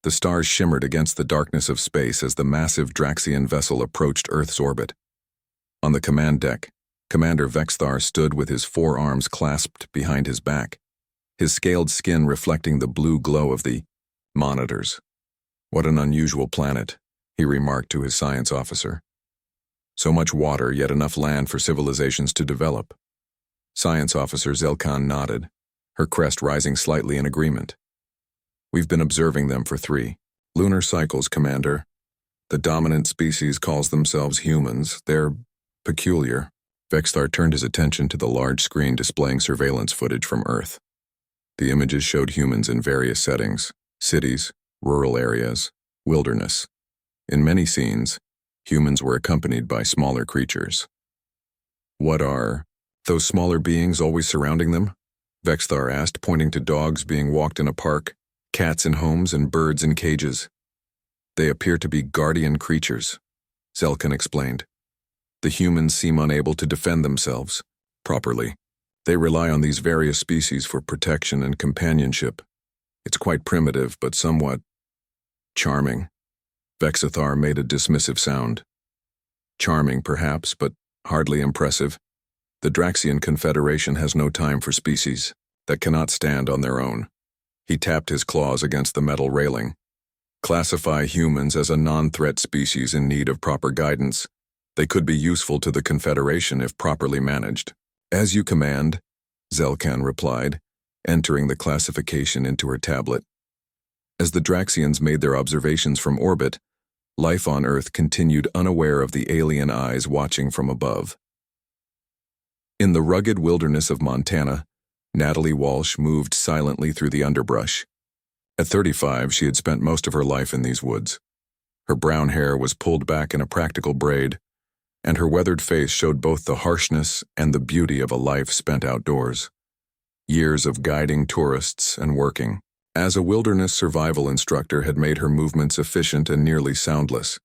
The stars shimmered against the darkness of space as the massive Draxian vessel approached Earth's orbit. On the command deck, Commander Vexthar stood with his forearms clasped behind his back, his scaled skin reflecting the blue glow of the monitors. "What an unusual planet," he remarked to his science officer. "So much water, yet enough land for civilizations to develop." Science Officer Zelkan nodded, her crest rising slightly in agreement. "We've been observing them for 3 lunar cycles, Commander. The dominant species calls themselves humans. They're peculiar." Vexthar turned his attention to the large screen displaying surveillance footage from Earth. The images showed humans in various settings: cities, rural areas, wilderness. In many scenes, humans were accompanied by smaller creatures. "What are those smaller beings always surrounding them?" Vexthar asked, pointing to dogs being walked in a park, cats in homes, and birds in cages. "They appear to be guardian creatures," Zelkan explained. "The humans seem unable to defend themselves properly. They rely on these various species for protection and companionship. It's quite primitive, but somewhat charming." Vexthar made a dismissive sound. "Charming, perhaps, but hardly impressive. The Draxian Confederation has no time for species that cannot stand on their own." He tapped his claws against the metal railing. "Classify humans as a non-threat species in need of proper guidance. They could be useful to the Confederation if properly managed." "As you command," Zelkan replied, entering the classification into her tablet. As the Draxians made their observations from orbit, life on Earth continued unaware of the alien eyes watching from above. In the rugged wilderness of Montana, Natalie Walsh moved silently through the underbrush. At 35, she had spent most of her life in these woods. Her brown hair was pulled back in a practical braid, and her weathered face showed both the harshness and the beauty of a life spent outdoors. Years of guiding tourists and working as a wilderness survival instructor had made her movements efficient and nearly soundless.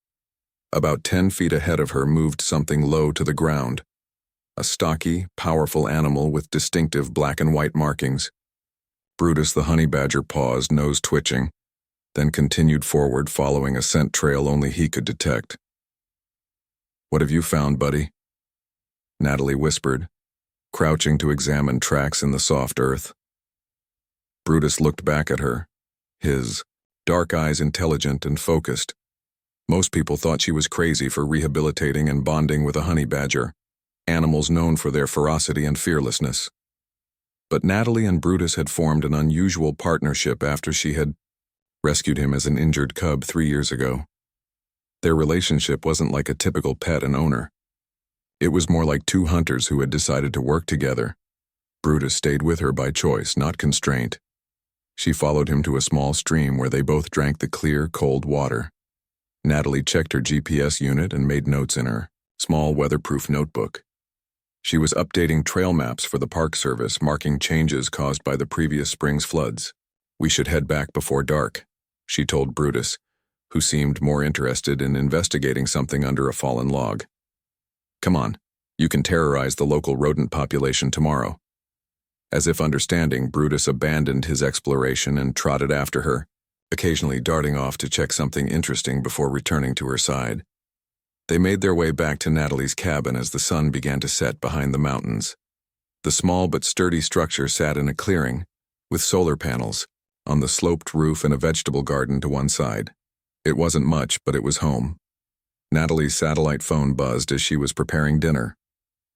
About 10 feet ahead of her moved something low to the ground, a stocky, powerful animal with distinctive black and white markings. Brutus the honey badger paused, nose twitching, then continued forward following a scent trail only he could detect. "What have you found, buddy?" Natalie whispered, crouching to examine tracks in the soft earth. Brutus looked back at her, his dark eyes intelligent and focused. Most people thought she was crazy for rehabilitating and bonding with a honey badger, animals known for their ferocity and fearlessness. But Natalie and Brutus had formed an unusual partnership after she had rescued him as an injured cub 3 years ago. Their relationship wasn't like a typical pet and owner. It was more like 2 hunters who had decided to work together. Brutus stayed with her by choice, not constraint. She followed him to a small stream where they both drank the clear, cold water. Natalie checked her GPS unit and made notes in her small weatherproof notebook. She was updating trail maps for the Park Service, marking changes caused by the previous spring's floods. "We should head back before dark," she told Brutus, who seemed more interested in investigating something under a fallen log. "Come on, you can terrorize the local rodent population tomorrow." As if understanding, Brutus abandoned his exploration and trotted after her, occasionally darting off to check something interesting before returning to her side. They made their way back to Natalie's cabin as the sun began to set behind the mountains. The small but sturdy structure sat in a clearing, with solar panels, on the sloped roof and a vegetable garden to one side. It wasn't much, but it was home. Natalie's satellite phone buzzed as she was preparing dinner.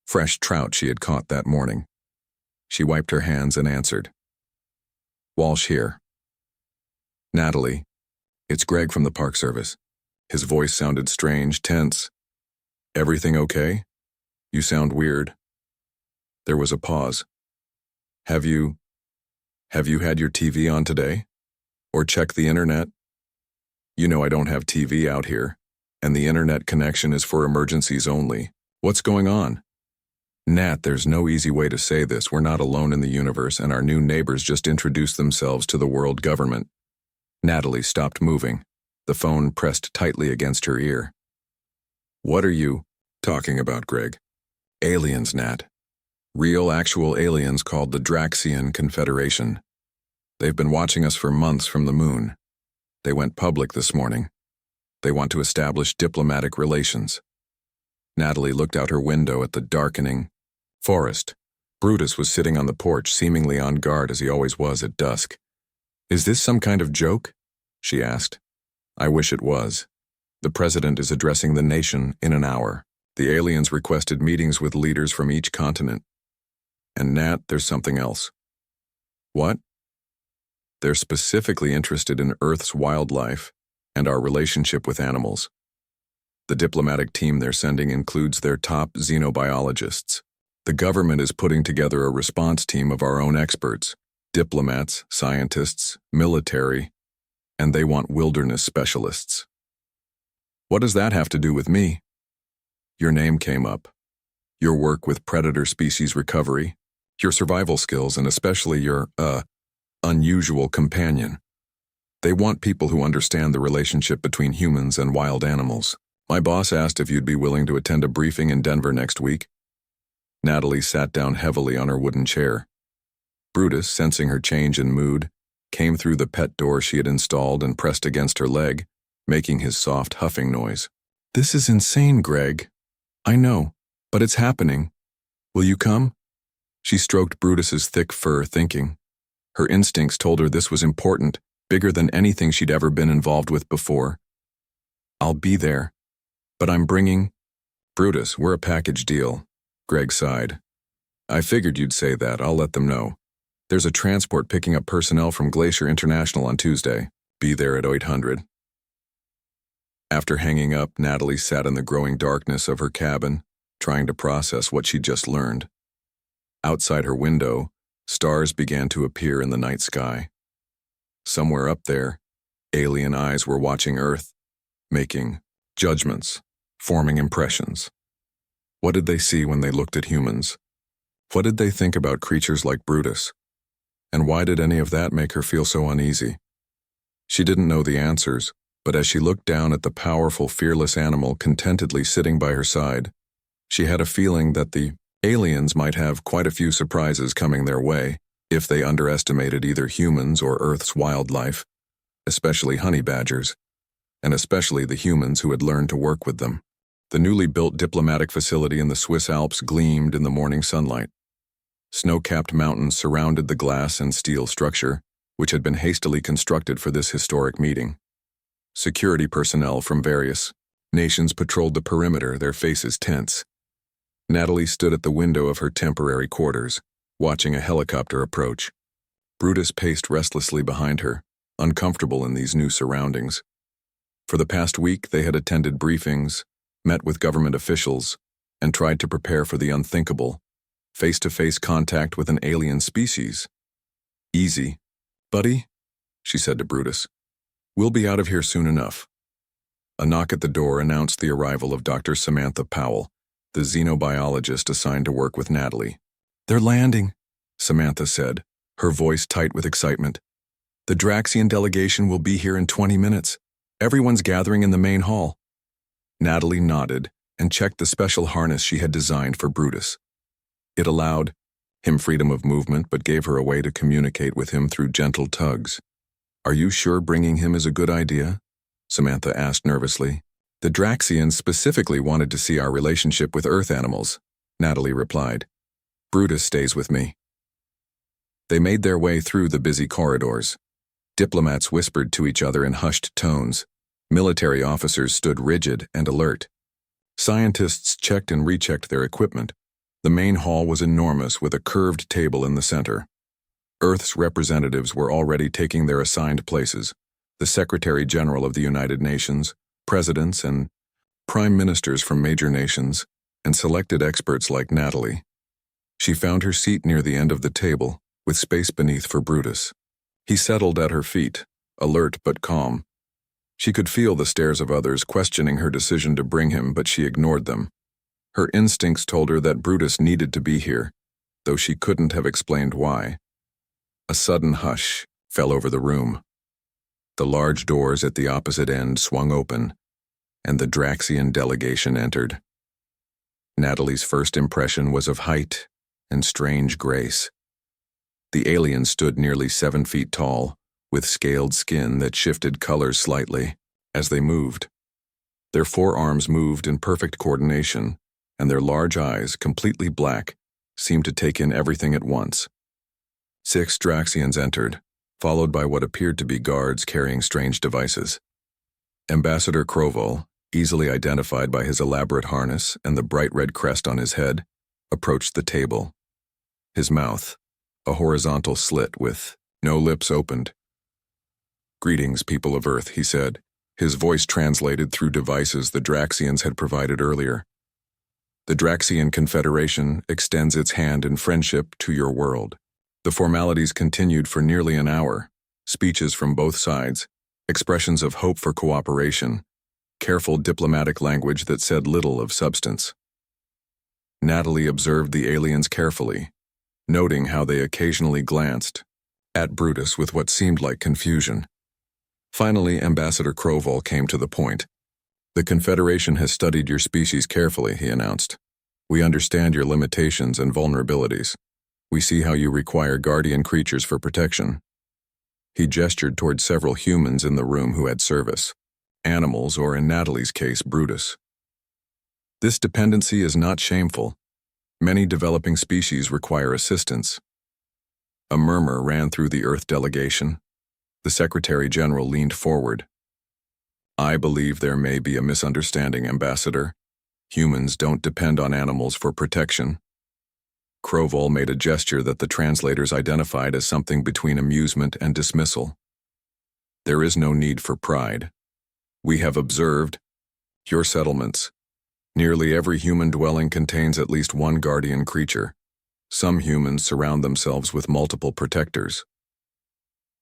Fresh trout she had caught that morning. She wiped her hands and answered. "Walsh here." "Natalie, it's Greg from the Park Service." His voice sounded strange, tense. "Everything okay? You sound weird." There was a pause. Have you had your TV on today? Or checked the internet? You know I don't have TV out here, and the internet connection is for emergencies only. What's going on?" "Nat, there's no easy way to say this. We're not alone in the universe, and our new neighbors just introduced themselves to the world government." Natalie stopped moving, the phone pressed tightly against her ear. "What are you talking about, Greg?" "Aliens, Nat. Real, actual aliens called the Draxian Confederation. They've been watching us for months from the moon. They went public this morning. They want to establish diplomatic relations. Natalie looked out her window at the darkening forest. Brutus was sitting on the porch, seemingly on guard as he always was at dusk. "Is this some kind of joke?" she asked. "I wish it was. The president is addressing the nation in an hour. The aliens requested meetings with leaders from each continent. And Nat, there's something else." "What?" "They're specifically interested in Earth's wildlife and our relationship with animals. The diplomatic team they're sending includes their top xenobiologists. The government is putting together a response team of our own experts, diplomats, scientists, military, and they want wilderness specialists." "What does that have to do with me?" "Your name came up. Your work with predator species recovery, your survival skills, and especially your, unusual companion. They want people who understand the relationship between humans and wild animals. My boss asked if you'd be willing to attend a briefing in Denver next week." Natalie sat down heavily on her wooden chair. Brutus, sensing her change in mood, came through the pet door she had installed and pressed against her leg, making his soft huffing noise. "This is insane, Greg. I know, but it's happening. Will you come?" She stroked Brutus's thick fur, thinking. Her instincts told her this was important, bigger than anything she'd ever been involved with before. "I'll be there, but I'm bringing—" "Brutus, we're a package deal," Greg sighed. "I figured you'd say that. I'll let them know. There's a transport picking up personnel from Glacier International on Tuesday. Be there at 800. After hanging up, Natalie sat in the growing darkness of her cabin, trying to process what she'd just learned. Outside her window, stars began to appear in the night sky. Somewhere up there, alien eyes were watching Earth, making judgments, forming impressions. What did they see when they looked at humans? What did they think about creatures like Brutus? And why did any of that make her feel so uneasy? She didn't know the answers, but as she looked down at the powerful, fearless animal contentedly sitting by her side, she had a feeling that the aliens might have quite a few surprises coming their way if they underestimated either humans or Earth's wildlife, especially honey badgers, and especially the humans who had learned to work with them. The newly built diplomatic facility in the Swiss Alps gleamed in the morning sunlight. Snow-capped mountains surrounded the glass and steel structure, which had been hastily constructed for this historic meeting. Security personnel from various nations patrolled the perimeter, their faces tense. Natalie stood at the window of her temporary quarters, watching a helicopter approach. Brutus paced restlessly behind her, uncomfortable in these new surroundings. For the past week, they had attended briefings, met with government officials, and tried to prepare for the unthinkable, face-to-face contact with an alien species. "Easy, buddy," she said to Brutus. "We'll be out of here soon enough." A knock at the door announced the arrival of Dr. Samantha Powell, the xenobiologist assigned to work with Natalie. "They're landing," Samantha said, her voice tight with excitement. "The Draxian delegation will be here in 20 minutes. Everyone's gathering in the main hall." Natalie nodded and checked the special harness she had designed for Brutus. It allowed him freedom of movement but gave her a way to communicate with him through gentle tugs. "Are you sure bringing him is a good idea?" Samantha asked nervously. "The Draxians specifically wanted to see our relationship with Earth animals," Natalie replied. "Brutus stays with me." They made their way through the busy corridors. Diplomats whispered to each other in hushed tones. Military officers stood rigid and alert. Scientists checked and rechecked their equipment. The main hall was enormous, with a curved table in the center. Earth's representatives were already taking their assigned places: the Secretary General of the United Nations, presidents and prime ministers from major nations, and selected experts like Natalie. She found her seat near the end of the table, with space beneath for Brutus. He settled at her feet, alert but calm. She could feel the stares of others questioning her decision to bring him, but she ignored them. Her instincts told her that Brutus needed to be here, though she couldn't have explained why. A sudden hush fell over the room. The large doors at the opposite end swung open, and the Draxian delegation entered. Natalie's first impression was of height and strange grace. The alien stood nearly 7 feet tall, with scaled skin that shifted colors slightly as they moved. Their forearms moved in perfect coordination, and their large eyes, completely black, seemed to take in everything at once. 6 Draxians entered, followed by what appeared to be guards carrying strange devices. Ambassador Krovol, easily identified by his elaborate harness and the bright red crest on his head, approached the table. His mouth, a horizontal slit with no lips opened. "Greetings, people of Earth," he said, his voice translated through devices the Draxians had provided earlier. "The Draxian Confederation extends its hand in friendship to your world." The formalities continued for nearly an hour, speeches from both sides, expressions of hope for cooperation, careful diplomatic language that said little of substance. Natalie observed the aliens carefully, noting how they occasionally glanced at Brutus with what seemed like confusion. Finally, Ambassador Krovol came to the point. "The Confederation has studied your species carefully," he announced. "We understand your limitations and vulnerabilities. We see how you require guardian creatures for protection." He gestured toward several humans in the room who had service, animals, or in Natalie's case, Brutus. "This dependency is not shameful. Many developing species require assistance." A murmur ran through the Earth delegation. The Secretary General leaned forward. "I believe there may be a misunderstanding, Ambassador. Humans don't depend on animals for protection." Krovol made a gesture that the translators identified as something between amusement and dismissal. "There is no need for pride. We have observed your settlements. Nearly every human dwelling contains at least one guardian creature. Some humans surround themselves with multiple protectors."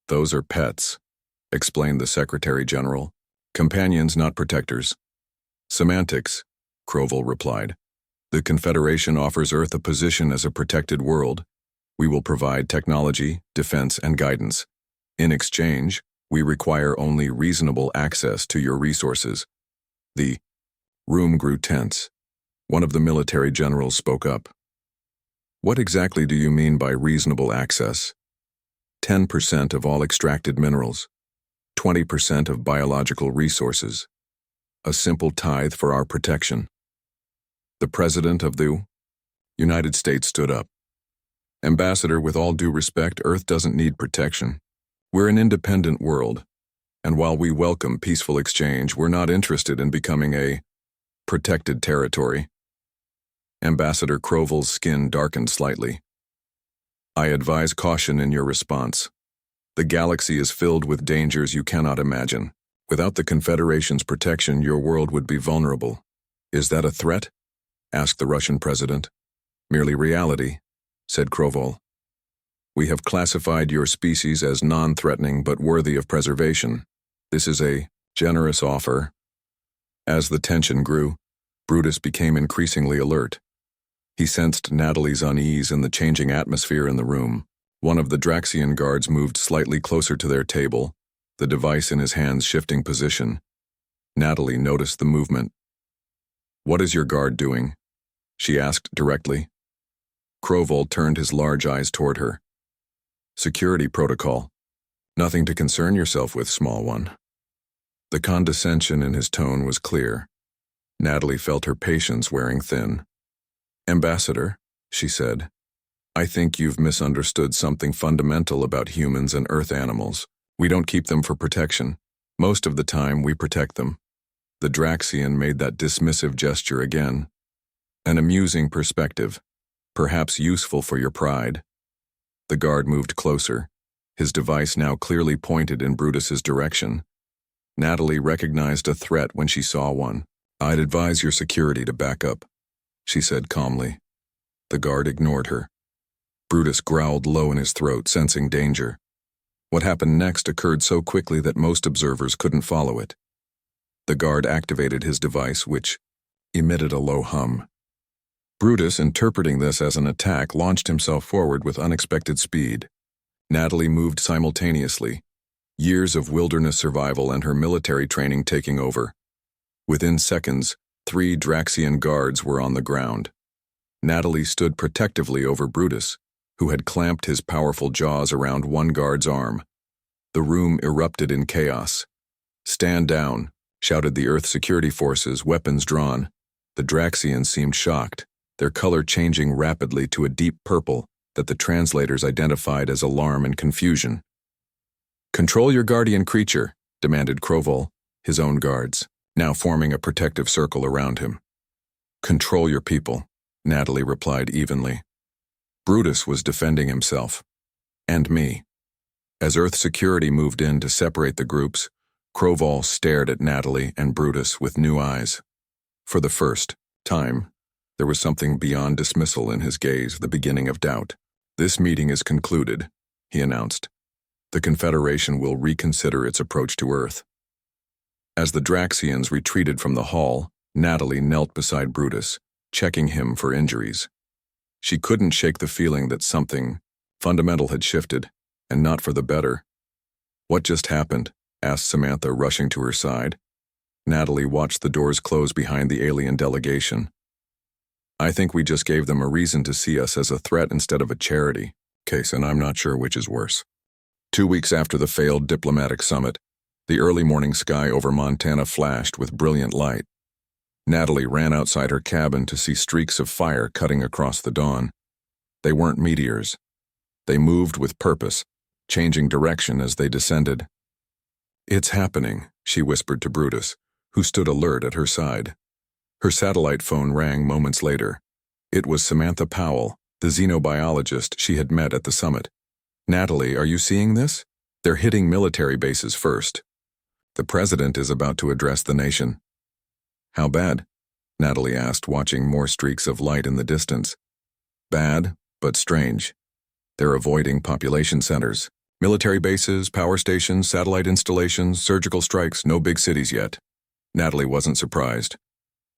"Those are pets," explained the Secretary General. "Companions, not protectors." "Semantics," Krovol replied. "The Confederation offers Earth a position as a protected world. We will provide technology, defense, and guidance. In exchange, we require only reasonable access to your resources." The room grew tense. One of the military generals spoke up. "What exactly do you mean by reasonable access?" 10% of all extracted minerals, 20% of biological resources. A simple tithe for our protection. The President of the United States stood up. "Ambassador, with all due respect, Earth doesn't need protection. We're an independent world, and while we welcome peaceful exchange, we're not interested in becoming a protected territory." Ambassador Krovol's skin darkened slightly. "I advise caution in your response. The galaxy is filled with dangers you cannot imagine. Without the Confederation's protection, your world would be vulnerable." "Is that a threat?" asked the Russian president. "Merely reality," said Krovol. "We have classified your species as non-threatening but worthy of preservation. This is a generous offer." As the tension grew, Brutus became increasingly alert. He sensed Natalie's unease in the changing atmosphere in the room. One of the Draxian guards moved slightly closer to their table, the device in his hands shifting position. Natalie noticed the movement. "What is your guard doing?" she asked directly. Krovol turned his large eyes toward her. "Security protocol. Nothing to concern yourself with, small one." The condescension in his tone was clear. Natalie felt her patience wearing thin. "Ambassador," she said, "I think you've misunderstood something fundamental about humans and Earth animals. We don't keep them for protection. Most of the time, we protect them." The Draxian made that dismissive gesture again. "An amusing perspective, perhaps useful for your pride." The guard moved closer, his device now clearly pointed in Brutus's direction. Natalie recognized a threat when she saw one. "I'd advise your security to back up," she said calmly. The guard ignored her. Brutus growled low in his throat, sensing danger. What happened next occurred so quickly that most observers couldn't follow it. The guard activated his device, which emitted a low hum. Brutus, interpreting this as an attack, launched himself forward with unexpected speed. Natalie moved simultaneously, years of wilderness survival and her military training taking over. Within seconds, 3 Draxian guards were on the ground. Natalie stood protectively over Brutus, who had clamped his powerful jaws around one guard's arm. The room erupted in chaos. "Stand down," shouted the Earth security forces, weapons drawn. The Draxians seemed shocked, their color changing rapidly to a deep purple that the translators identified as alarm and confusion. "Control your guardian creature," demanded Krovol, his own guards, now forming a protective circle around him. "Control your people," Natalie replied evenly. Brutus was defending himself. And me. As Earth security moved in to separate the groups, Krovol stared at Natalie and Brutus with new eyes. For the first time, there was something beyond dismissal in his gaze, the beginning of doubt. "This meeting is concluded," he announced. "The Confederation will reconsider its approach to Earth." As the Draxians retreated from the hall, Natalie knelt beside Brutus, checking him for injuries. She couldn't shake the feeling that something fundamental had shifted, and not for the better. "What just happened?" asked Samantha, rushing to her side. Natalie watched the doors close behind the alien delegation. "I think we just gave them a reason to see us as a threat instead of a charity case, and I'm not sure which is worse." 2 weeks after the failed diplomatic summit, the early morning sky over Montana flashed with brilliant light. Natalie ran outside her cabin to see streaks of fire cutting across the dawn. They weren't meteors. They moved with purpose, changing direction as they descended. "It's happening," she whispered to Brutus, who stood alert at her side. Her satellite phone rang moments later. It was Samantha Powell, the xenobiologist she had met at the summit. "Natalie, are you seeing this? They're hitting military bases first. The president is about to address the nation." "How bad?" Natalie asked, watching more streaks of light in the distance. "Bad, but strange. They're avoiding population centers. Military bases, power stations, satellite installations, surgical strikes, no big cities yet." Natalie wasn't surprised.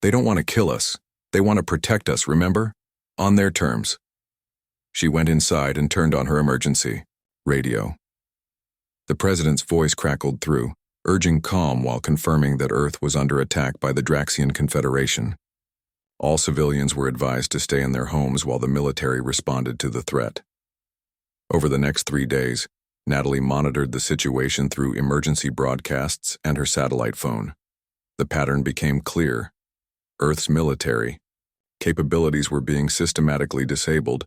"They don't want to kill us. They want to protect us, remember? On their terms." She went inside and turned on her emergency radio. The president's voice crackled through, urging calm while confirming that Earth was under attack by the Draxian Confederation. All civilians were advised to stay in their homes while the military responded to the threat. Over the next 3 days, Natalie monitored the situation through emergency broadcasts and her satellite phone. The pattern became clear. Earth's military capabilities were being systematically disabled,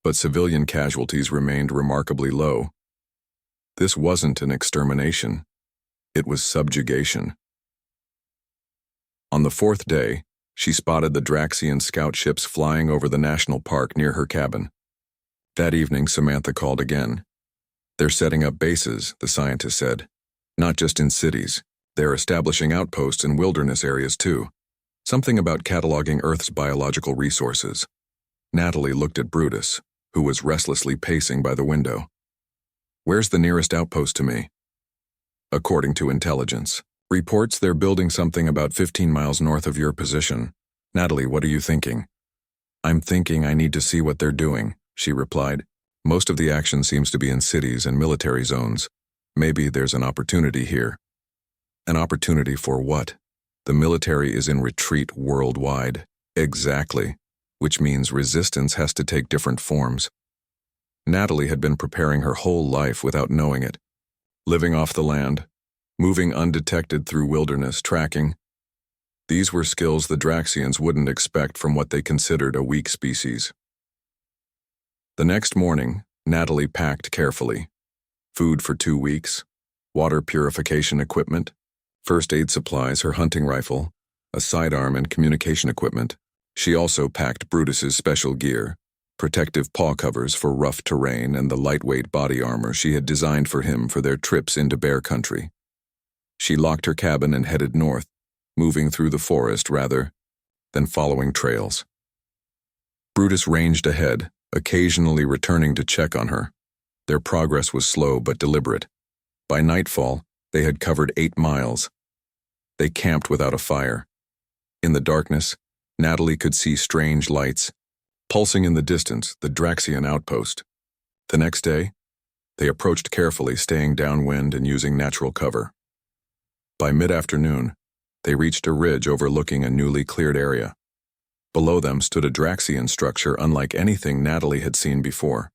but civilian casualties remained remarkably low. This wasn't an extermination. It was subjugation. On the 4th day, she spotted the Draxian scout ships flying over the national park near her cabin. That evening, Samantha called again. "They're setting up bases," the scientist said. "Not just in cities. They're establishing outposts in wilderness areas too. Something about cataloging Earth's biological resources." Natalie looked at Brutus, who was restlessly pacing by the window. "Where's the nearest outpost to me?" "According to intelligence reports, they're building something about 15 miles north of your position." "Natalie, what are you thinking?" "I'm thinking I need to see what they're doing," she replied. "Most of the action seems to be in cities and military zones. Maybe there's an opportunity here." "An opportunity for what?" "The military is in retreat worldwide." "Exactly. Which means resistance has to take different forms." Natalie had been preparing her whole life without knowing it. Living off the land, moving undetected through wilderness, tracking. These were skills the Draxians wouldn't expect from what they considered a weak species. The next morning, Natalie packed carefully. Food for 2 weeks, water purification equipment, first aid supplies, her hunting rifle, a sidearm, and communication equipment. She also packed Brutus's special gear, protective paw covers for rough terrain, and the lightweight body armor she had designed for him for their trips into bear country. She locked her cabin and headed north, moving through the forest rather than following trails. Brutus ranged ahead, occasionally returning to check on her. Their progress was slow but deliberate. By nightfall, they had covered 8 miles. They camped without a fire. In the darkness, Natalie could see strange lights, pulsing in the distance, the Draxian outpost. The next day, they approached carefully, staying downwind and using natural cover. By mid-afternoon, they reached a ridge overlooking a newly cleared area. Below them stood a Draxian structure unlike anything Natalie had seen before.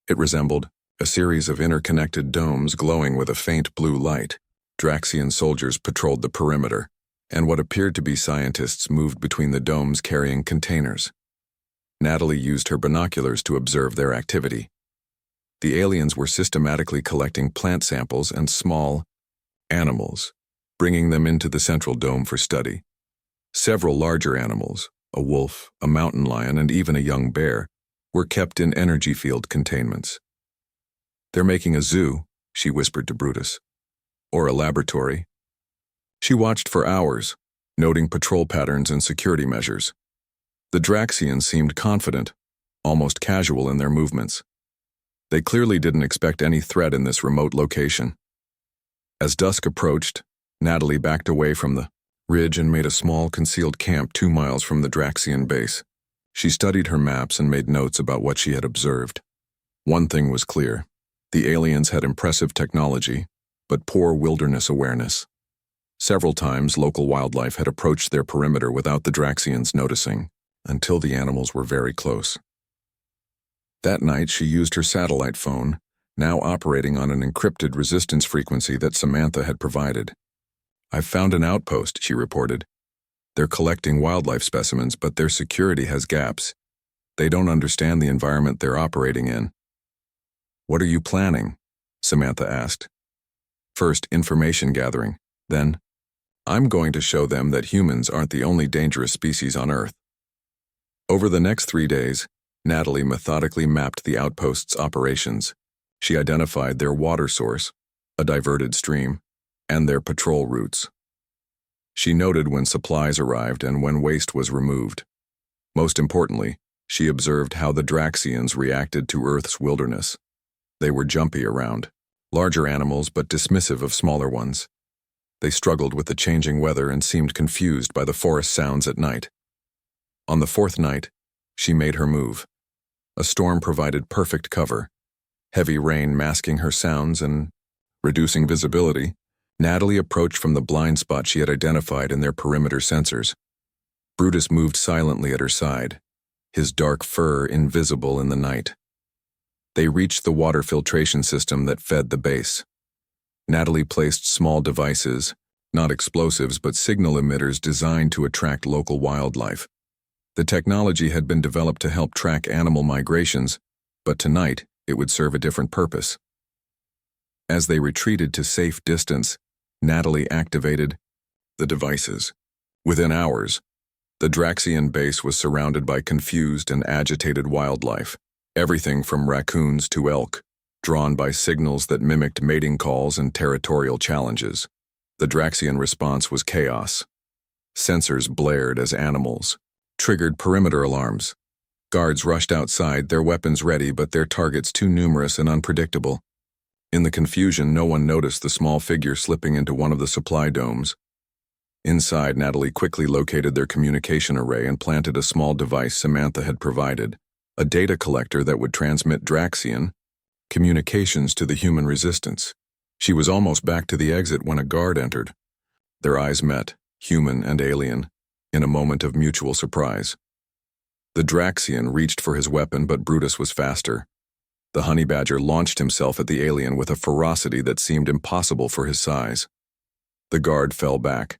It resembled a series of interconnected domes glowing with a faint blue light. Draxian soldiers patrolled the perimeter, and what appeared to be scientists moved between the domes carrying containers. Natalie used her binoculars to observe their activity. The aliens were systematically collecting plant samples and small animals, bringing them into the central dome for study. Several larger animals, a wolf, a mountain lion, and even a young bear, were kept in energy field containments. "They're making a zoo," she whispered to Brutus. "Or a laboratory." She watched for hours, noting patrol patterns and security measures. The Draxians seemed confident, almost casual in their movements. They clearly didn't expect any threat in this remote location. As dusk approached, Natalie backed away from the ridge and made a small concealed camp 2 miles from the Draxian base. She studied her maps and made notes about what she had observed. One thing was clear: the aliens had impressive technology, but poor wilderness awareness. Several times, local wildlife had approached their perimeter without the Draxians noticing, until the animals were very close. That night, she used her satellite phone, now operating on an encrypted resistance frequency that Samantha had provided. "I've found an outpost," she reported. "They're collecting wildlife specimens, but their security has gaps. They don't understand the environment they're operating in." "What are you planning?" Samantha asked. "First, information gathering. Then, I'm going to show them that humans aren't the only dangerous species on Earth." Over the next 3 days, Natalie methodically mapped the outpost's operations. She identified their water source, a diverted stream, and their patrol routes. She noted when supplies arrived and when waste was removed. Most importantly, she observed how the Draxians reacted to Earth's wilderness. They were jumpy around, larger animals but dismissive of smaller ones. They struggled with the changing weather and seemed confused by the forest sounds at night. On the 4th night, she made her move. A storm provided perfect cover, heavy rain masking her sounds and reducing visibility. Natalie approached from the blind spot she had identified in their perimeter sensors. Brutus moved silently at her side, his dark fur invisible in the night. They reached the water filtration system that fed the base. Natalie placed small devices, not explosives but signal emitters designed to attract local wildlife. The technology had been developed to help track animal migrations, but tonight it would serve a different purpose. As they retreated to safe distance, Natalie activated the devices. Within hours, the Draxian base was surrounded by confused and agitated wildlife, everything from raccoons to elk, drawn by signals that mimicked mating calls and territorial challenges. The Draxian response was chaos. Sensors blared as animals triggered perimeter alarms. Guards rushed outside, their weapons ready, but their targets too numerous and unpredictable. In the confusion, no one noticed the small figure slipping into one of the supply domes. Inside, Natalie quickly located their communication array and planted a small device Samantha had provided, a data collector that would transmit Draxian communications to the human resistance. She was almost back to the exit when a guard entered. Their eyes met, human and alien, in a moment of mutual surprise. The Draxian reached for his weapon, but Brutus was faster. The honey badger launched himself at the alien with a ferocity that seemed impossible for his size. The guard fell back,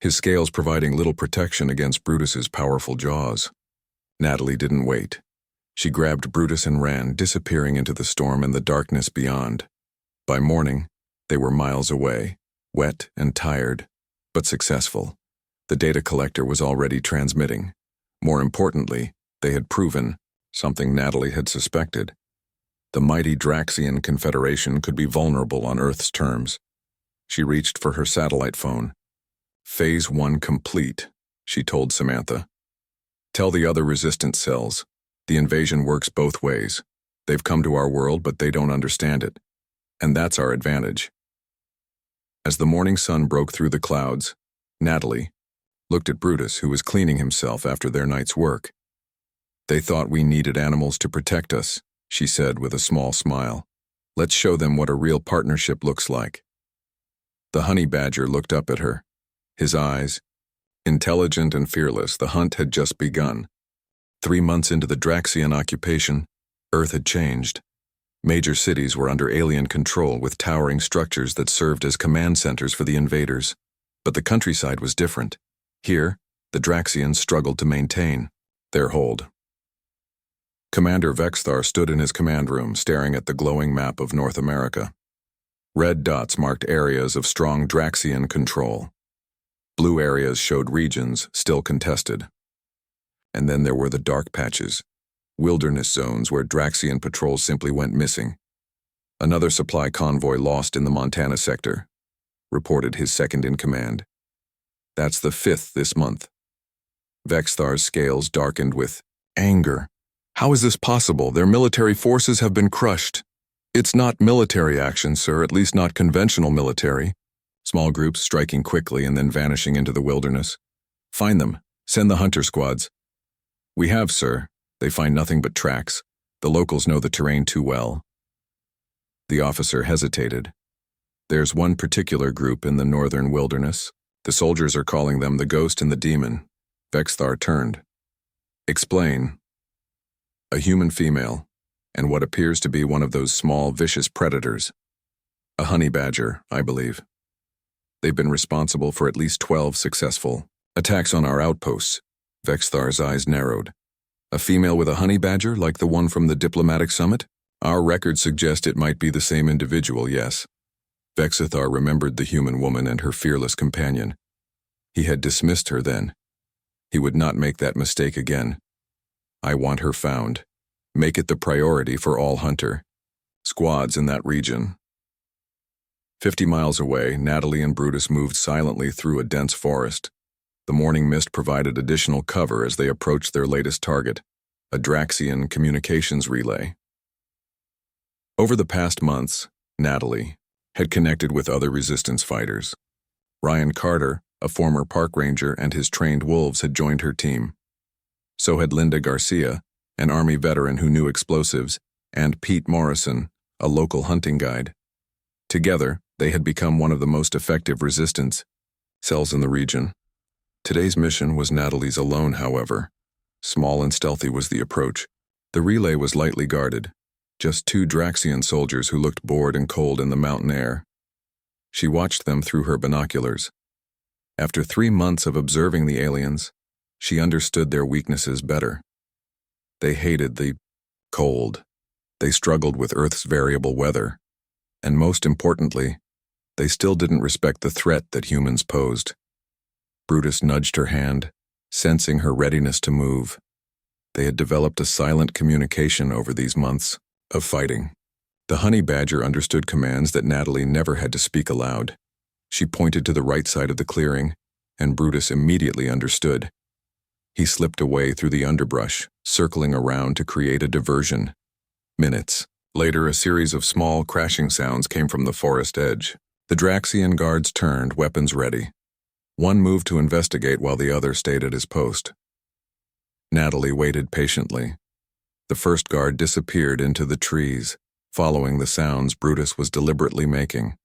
his scales providing little protection against Brutus's powerful jaws. Natalie didn't wait. She grabbed Brutus and ran, disappearing into the storm and the darkness beyond. By morning, they were miles away, wet and tired, but successful. The data collector was already transmitting. More importantly, they had proven something Natalie had suspected. The mighty Draxian Confederation could be vulnerable on Earth's terms. She reached for her satellite phone. "Phase 1 complete," she told Samantha. "Tell the other resistance cells. The invasion works both ways. They've come to our world, but they don't understand it. And that's our advantage." As the morning sun broke through the clouds, Natalie looked at Brutus, who was cleaning himself after their night's work. "They thought we needed animals to protect us," she said with a small smile. "Let's show them what a real partnership looks like." The honey badger looked up at her. His eyes, intelligent and fearless, the hunt had just begun. 3 months into the Draxian occupation, Earth had changed. Major cities were under alien control with towering structures that served as command centers for the invaders. But the countryside was different. Here, the Draxians struggled to maintain their hold. Commander Vexthar stood in his command room, staring at the glowing map of North America. Red dots marked areas of strong Draxian control. Blue areas showed regions still contested. And then there were the dark patches, wilderness zones where Draxian patrols simply went missing. Another supply convoy lost in the Montana sector, reported his second-in-command. That's the 5th this month. Vexthar's scales darkened with anger. How is this possible? Their military forces have been crushed. It's not military action, sir, at least not conventional military. Small groups striking quickly and then vanishing into the wilderness. Find them. Send the hunter squads. We have, sir. They find nothing but tracks. The locals know the terrain too well. The officer hesitated. There's one particular group in the northern wilderness. The soldiers are calling them the Ghost and the Demon. Vexthar turned. Explain. A human female, and what appears to be one of those small, vicious predators. A honey badger, I believe. They've been responsible for at least 12 successful attacks on our outposts. Vexthar's eyes narrowed. A female with a honey badger, like the one from the diplomatic summit? Our records suggest it might be the same individual, yes. Vexthar remembered the human woman and her fearless companion. He had dismissed her then. He would not make that mistake again. I want her found. Make it the priority for all hunter squads in that region. 50 miles away, Natalie and Brutus moved silently through a dense forest. The morning mist provided additional cover as they approached their latest target, a Draxian communications relay. Over the past months, Natalie had connected with other resistance fighters. Ryan Carter, a former park ranger, and his trained wolves had joined her team. So had Linda Garcia, an Army veteran who knew explosives, and Pete Morrison, a local hunting guide. Together, they had become one of the most effective resistance cells in the region. Today's mission was Natalie's alone, however. Small and stealthy was the approach. The relay was lightly guarded. Just 2 Draxian soldiers who looked bored and cold in the mountain air. She watched them through her binoculars. After 3 months of observing the aliens, she understood their weaknesses better. They hated the cold. They struggled with Earth's variable weather. And most importantly, they still didn't respect the threat that humans posed. Brutus nudged her hand, sensing her readiness to move. They had developed a silent communication over these months of fighting. The honey badger understood commands that Natalie never had to speak aloud. She pointed to the right side of the clearing, and Brutus immediately understood. He slipped away through the underbrush, circling around to create a diversion. Minutes later, a series of small crashing sounds came from the forest edge. The Draxian guards turned, weapons ready. One moved to investigate while the other stayed at his post. Natalie waited patiently. The first guard disappeared into the trees, following the sounds Brutus was deliberately making.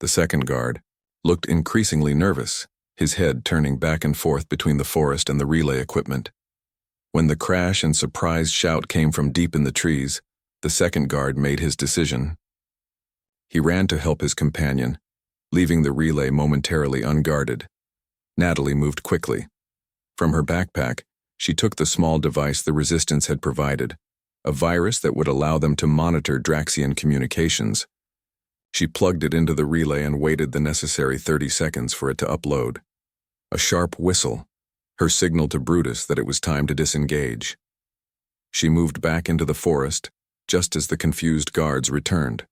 The second guard looked increasingly nervous, his head turning back and forth between the forest and the relay equipment. When the crash and surprised shout came from deep in the trees, the second guard made his decision. He ran to help his companion, leaving the relay momentarily unguarded. Natalie moved quickly. From her backpack, she took the small device the Resistance had provided, a virus that would allow them to monitor Draxian communications. She plugged it into the relay and waited the necessary 30 seconds for it to upload. A sharp whistle, her signal to Brutus that it was time to disengage. She moved back into the forest, just as the confused guards returned,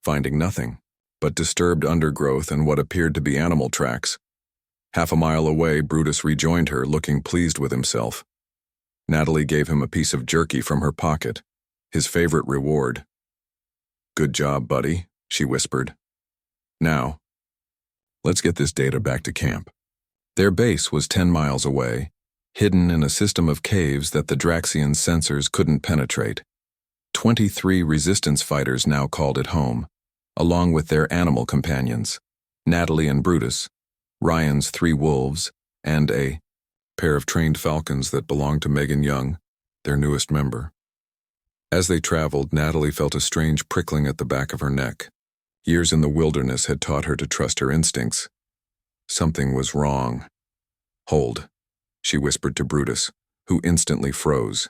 finding nothing but disturbed undergrowth and what appeared to be animal tracks. Half a mile away, Brutus rejoined her, looking pleased with himself. Natalie gave him a piece of jerky from her pocket, his favorite reward. "Good job, buddy," she whispered. "Now, let's get this data back to camp." Their base was 10 miles away, hidden in a system of caves that the Draxian sensors couldn't penetrate. 23 resistance fighters now called it home, along with their animal companions, Natalie and Brutus, Ryan's 3 wolves, and a pair of trained falcons that belonged to Megan Young, their newest member. As they traveled, Natalie felt a strange prickling at the back of her neck. Years in the wilderness had taught her to trust her instincts. Something was wrong. "Hold," she whispered to Brutus, who instantly froze.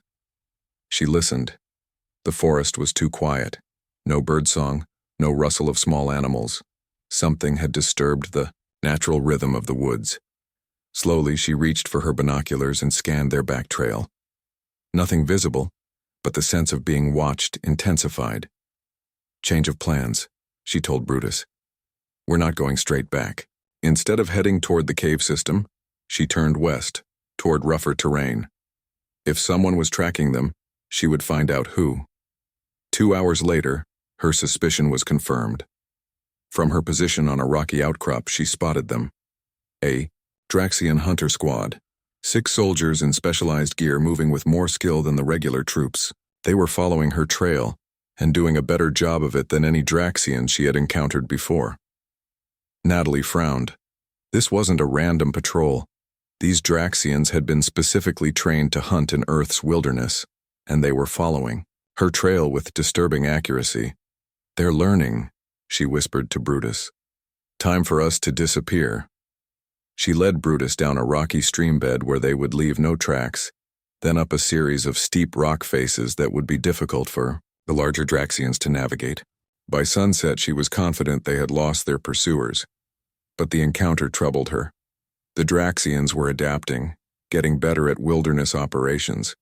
She listened. The forest was too quiet. No birdsong, no rustle of small animals. Something had disturbed the natural rhythm of the woods. Slowly, she reached for her binoculars and scanned their back trail. Nothing visible, but the sense of being watched intensified. "Change of plans," she told Brutus. "We're not going straight back." Instead of heading toward the cave system, she turned west, toward rougher terrain. If someone was tracking them, she would find out who. 2 hours later, her suspicion was confirmed. From her position on a rocky outcrop, she spotted them. A Draxian hunter squad. 6 soldiers in specialized gear moving with more skill than the regular troops. They were following her trail, and doing a better job of it than any Draxian she had encountered before. Natalie frowned. This wasn't a random patrol. These Draxians had been specifically trained to hunt in Earth's wilderness, and they were following her trail with disturbing accuracy. "They're learning," she whispered to Brutus. "Time for us to disappear." She led Brutus down a rocky stream bed where they would leave no tracks, then up a series of steep rock faces that would be difficult for the larger Draxians to navigate. By sunset, she was confident they had lost their pursuers. But the encounter troubled her. The Draxians were adapting, getting better at wilderness operations.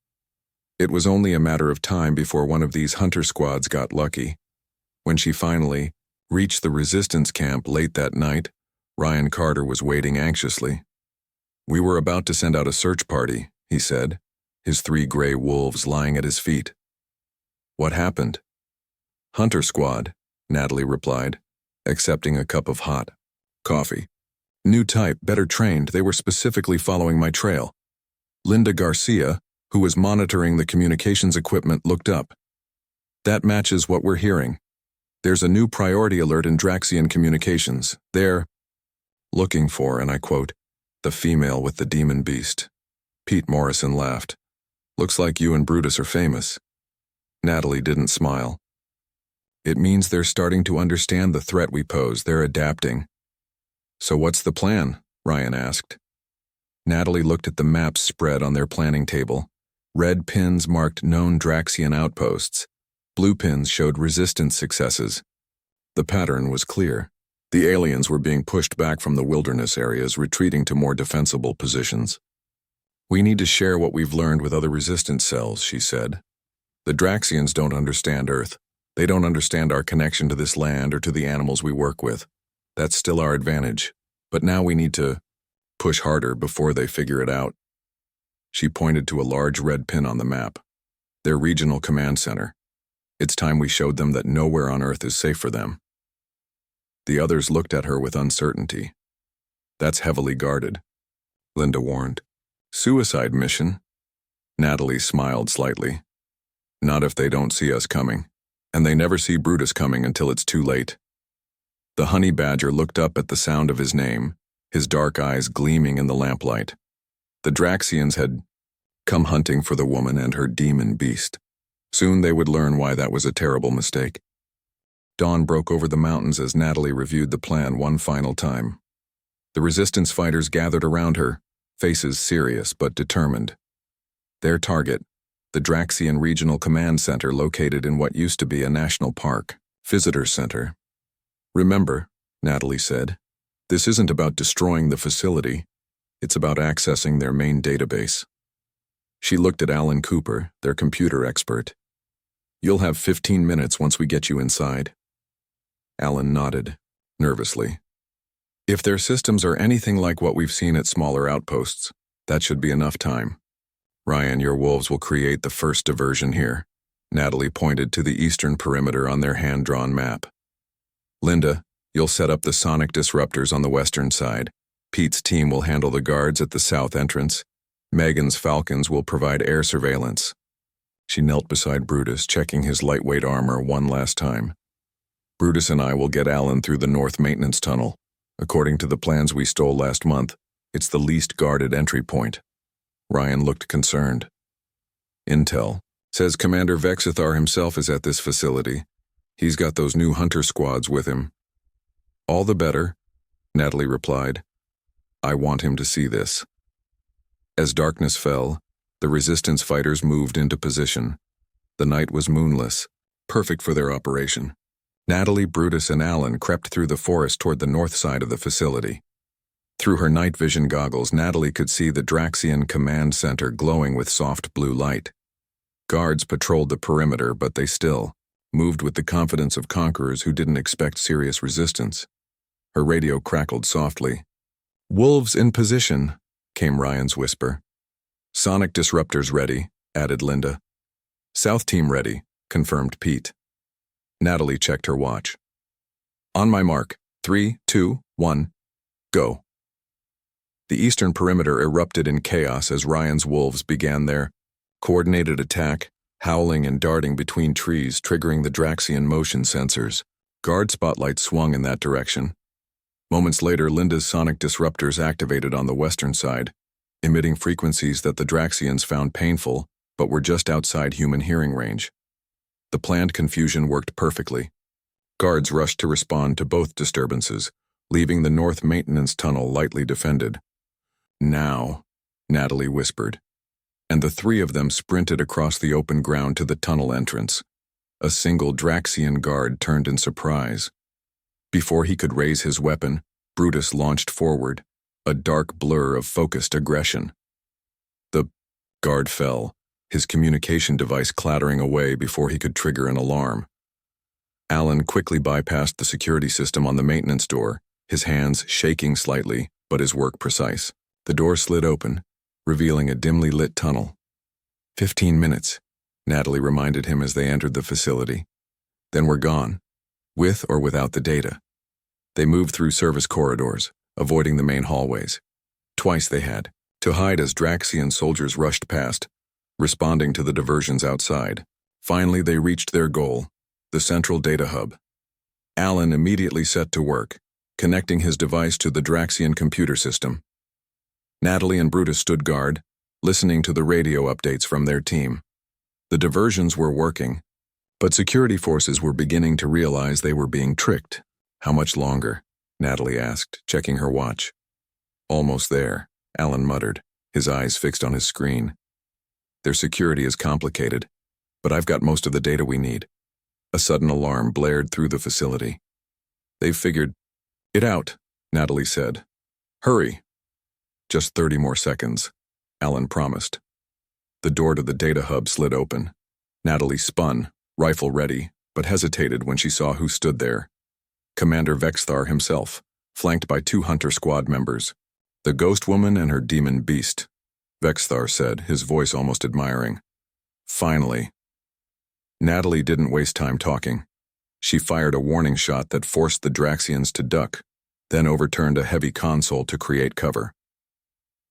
It was only a matter of time before one of these hunter squads got lucky. When she finally reached the resistance camp late that night, Ryan Carter was waiting anxiously. "We were about to send out a search party," he said, his 3 gray wolves lying at his feet. "What happened?" "Hunter squad," Natalie replied, accepting a cup of hot coffee. "New type, better trained. They were specifically following my trail." Linda Garcia, who was monitoring the communications equipment, looked up. "That matches what we're hearing. There's a new priority alert in Draxian communications. They're looking for," and I quote, "the female with the demon beast." Pete Morrison laughed. "Looks like you and Brutus are famous." Natalie didn't smile. "It means they're starting to understand the threat we pose. They're adapting." "So what's the plan?" Ryan asked. Natalie looked at the maps spread on their planning table. Red pins marked known Draxian outposts. Blue pins showed resistance successes. The pattern was clear. The aliens were being pushed back from the wilderness areas, retreating to more defensible positions. "We need to share what we've learned with other resistance cells," she said. "The Draxians don't understand Earth. They don't understand our connection to this land or to the animals we work with. That's still our advantage. But now we need to push harder before they figure it out." She pointed to a large red pin on the map. "Their regional command center. It's time we showed them that nowhere on Earth is safe for them." The others looked at her with uncertainty. "That's heavily guarded," Linda warned. "Suicide mission?" Natalie smiled slightly. "Not if they don't see us coming. And they never see Brutus coming until it's too late." The honey badger looked up at the sound of his name, his dark eyes gleaming in the lamplight. The Draxians had come hunting for the woman and her demon beast. Soon they would learn why that was a terrible mistake. Dawn broke over the mountains as Natalie reviewed the plan one final time. The resistance fighters gathered around her, faces serious but determined. Their target, the Draxian Regional Command Center located in what used to be a national park, visitor center. "Remember," Natalie said, "this isn't about destroying the facility. It's about accessing their main database." She looked at Alan Cooper, their computer expert. "You'll have 15 minutes once we get you inside." Alan nodded, nervously. "If their systems are anything like what we've seen at smaller outposts, that should be enough time. Ryan, your wolves will create the first diversion here." Natalie pointed to the eastern perimeter on their hand-drawn map. "Linda, you'll set up the sonic disruptors on the western side. Pete's team will handle the guards at the south entrance. Megan's Falcons will provide air surveillance." She knelt beside Brutus, checking his lightweight armor one last time. "Brutus and I will get Alan through the north maintenance tunnel. According to the plans we stole last month, it's the least guarded entry point." Ryan looked concerned. "Intel," Says Commander Vexithar himself is at this facility. He's got those new hunter squads with him. All the better, Natalie replied. I want him to see this. As darkness fell, the resistance fighters moved into position. The night was moonless, perfect for their operation. Natalie, Brutus, and Alan crept through the forest toward the north side of the facility. Through her night vision goggles, Natalie could see the Draxian command center glowing with soft blue light. Guards patrolled the perimeter, but they still moved with the confidence of conquerors who didn't expect serious resistance. Her radio crackled softly. Wolves in position, came Ryan's whisper. Sonic disruptors ready, added Linda. South team ready, confirmed Pete. Natalie checked her watch. On my mark, 3, 2, 1, go. The eastern perimeter erupted in chaos as Ryan's wolves began their coordinated attack, howling and darting between trees, triggering the Draxian motion sensors. Guard spotlights swung in that direction. Moments later, Linda's sonic disruptors activated on the western side, emitting frequencies that the Draxians found painful, but were just outside human hearing range. The planned confusion worked perfectly. Guards rushed to respond to both disturbances, leaving the north maintenance tunnel lightly defended. Now, Natalie whispered, and the three of them sprinted across the open ground to the tunnel entrance. A single Draxian guard turned in surprise. Before he could raise his weapon, Brutus launched forward, a dark blur of focused aggression. The guard fell, his communication device clattering away before he could trigger an alarm. Alan quickly bypassed the security system on the maintenance door, his hands shaking slightly, but his work precise. The door slid open, revealing a dimly lit tunnel. 15 minutes, Natalie reminded him as they entered the facility. Then we're gone, with or without the data. They moved through service corridors, avoiding the main hallways. Twice they had, to hide as Draxian soldiers rushed past, responding to the diversions outside. Finally, they reached their goal, the central data hub. Alan immediately set to work, connecting his device to the Draxian computer system. Natalie and Brutus stood guard, listening to the radio updates from their team. The diversions were working, but security forces were beginning to realize they were being tricked. How much longer? Natalie asked, checking her watch. Almost there, Alan muttered, his eyes fixed on his screen. Their security is complicated, but I've got most of the data we need. A sudden alarm blared through the facility. They've figured it out, Natalie said. Hurry. Just 30 more seconds, Alan promised. The door to the data hub slid open. Natalie spun, rifle ready, but hesitated when she saw who stood there. Commander Vexithar himself, flanked by 2 hunter squad members, the ghost woman and her demon beast. Vexithar said, his voice almost admiring. Finally. Natalie didn't waste time talking. She fired a warning shot that forced the Draxians to duck, then overturned a heavy console to create cover.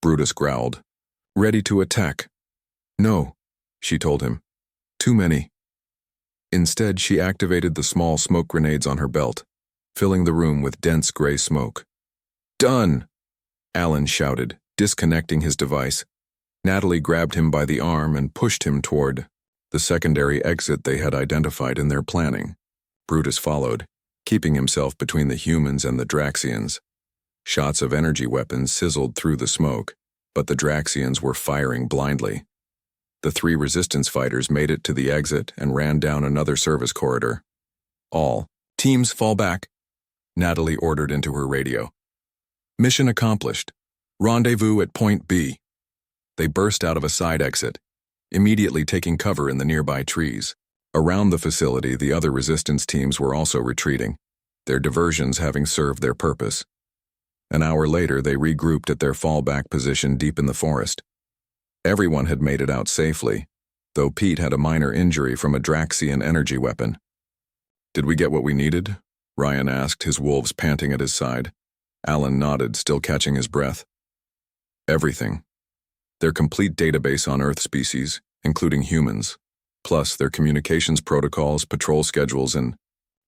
Brutus growled, ready to attack. No, she told him. Too many. Instead, she activated the small smoke grenades on her belt, filling the room with dense gray smoke. Done! Alan shouted, disconnecting his device. Natalie grabbed him by the arm and pushed him toward the secondary exit they had identified in their planning. Brutus followed, keeping himself between the humans and the Draxians. Shots of energy weapons sizzled through the smoke, but the Draxians were firing blindly. The 3 resistance fighters made it to the exit and ran down another service corridor. All teams fall back, Natalie ordered into her radio. Mission accomplished. Rendezvous at point B. They burst out of a side exit, immediately taking cover in the nearby trees. Around the facility, the other resistance teams were also retreating, their diversions having served their purpose. An hour later, they regrouped at their fallback position deep in the forest. Everyone had made it out safely, though Pete had a minor injury from a Draxian energy weapon. Did we get what we needed? Ryan asked, his wolves panting at his side. Alan nodded, still catching his breath. Everything. Their complete database on Earth species, including humans, plus their communications protocols, patrol schedules, and,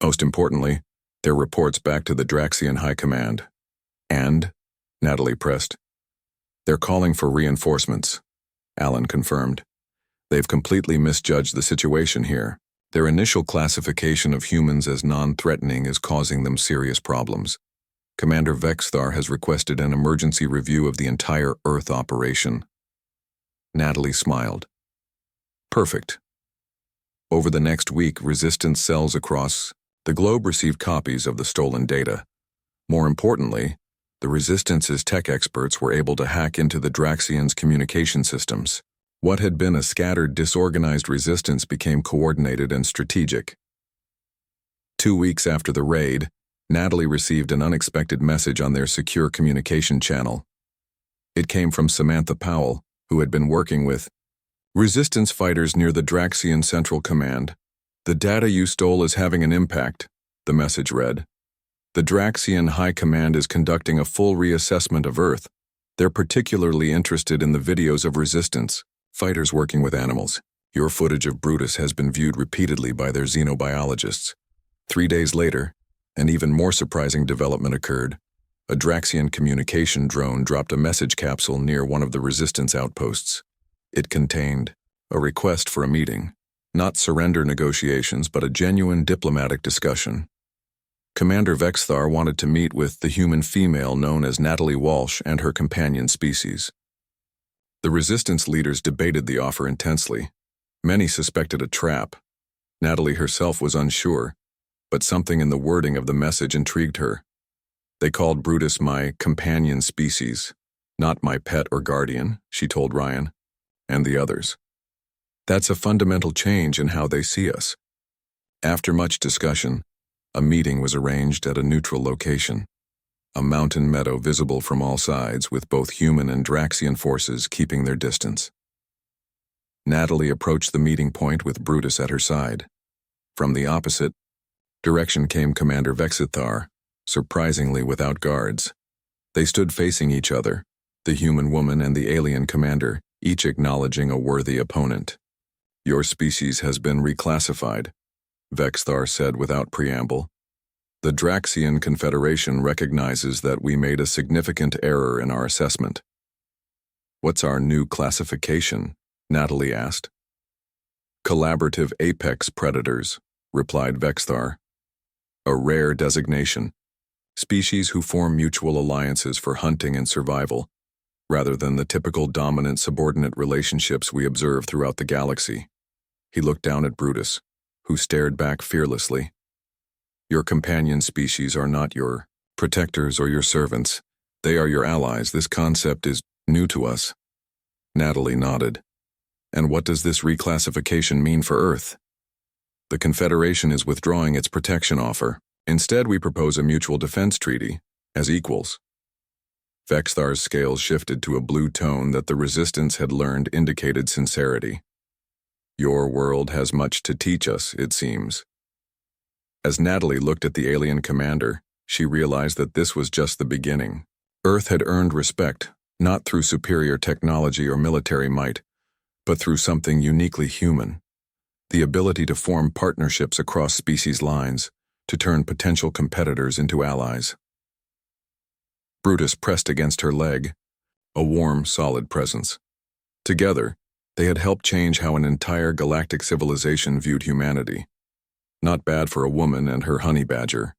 most importantly, their reports back to the Draxian High Command. And, Natalie pressed, they're calling for reinforcements, Alan confirmed. They've completely misjudged the situation here. Their initial classification of humans as non-threatening is causing them serious problems. Commander Vexthar has requested an emergency review of the entire Earth operation. Natalie smiled. Perfect. Over the next week, resistance cells across the globe received copies of the stolen data. More importantly, the Resistance's tech experts were able to hack into the Draxians' communication systems. What had been a scattered, disorganized resistance became coordinated and strategic. 2 weeks after the raid, Natalie received an unexpected message on their secure communication channel. It came from Samantha Powell, who had been working with resistance fighters near the Draxian Central Command. "The data you stole is having an impact," the message read. "The Draxian High Command is conducting a full reassessment of Earth. They're particularly interested in the videos of resistance fighters working with animals. Your footage of Brutus has been viewed repeatedly by their xenobiologists." 3 days later, an even more surprising development occurred. A Draxian communication drone dropped a message capsule near one of the resistance outposts. It contained a request for a meeting, not surrender negotiations, but a genuine diplomatic discussion. Commander Vexthar wanted to meet with the human female known as Natalie Walsh and her companion species. The resistance leaders debated the offer intensely. Many suspected a trap. Natalie herself was unsure, but something in the wording of the message intrigued her. "They called Brutus my companion species, not my pet or guardian," she told Ryan, and the others. "That's a fundamental change in how they see us." After much discussion, a meeting was arranged at a neutral location, a mountain meadow visible from all sides with both human and Draxian forces keeping their distance. Natalie approached the meeting point with Brutus at her side. From the opposite direction came Commander Vexithar, surprisingly without guards. They stood facing each other, the human woman and the alien commander, each acknowledging a worthy opponent. "Your species has been reclassified," Vexthar said without preamble. "The Draxian Confederation recognizes that we made a significant error in our assessment." "What's our new classification?" Natalie asked. "Collaborative Apex Predators," replied Vexthar. "A rare designation. Species who form mutual alliances for hunting and survival, rather than the typical dominant-subordinate relationships we observe throughout the galaxy." He looked down at Brutus, who stared back fearlessly. "Your companion species are not your protectors or your servants. They are your allies. This concept is new to us." Natalie nodded. "And what does this reclassification mean for Earth?" "The Confederation is withdrawing its protection offer. Instead, we propose a mutual defense treaty, as equals." Vexthar's scales shifted to a blue tone that the Resistance had learned indicated sincerity. "Your world has much to teach us, it seems." As Natalie looked at the alien commander, she realized that this was just the beginning. Earth had earned respect, not through superior technology or military might, but through something uniquely human: the ability to form partnerships across species lines, to turn potential competitors into allies. Brutus pressed against her leg, a warm, solid presence. Together, they had helped change how an entire galactic civilization viewed humanity. Not bad for a woman and her honey badger.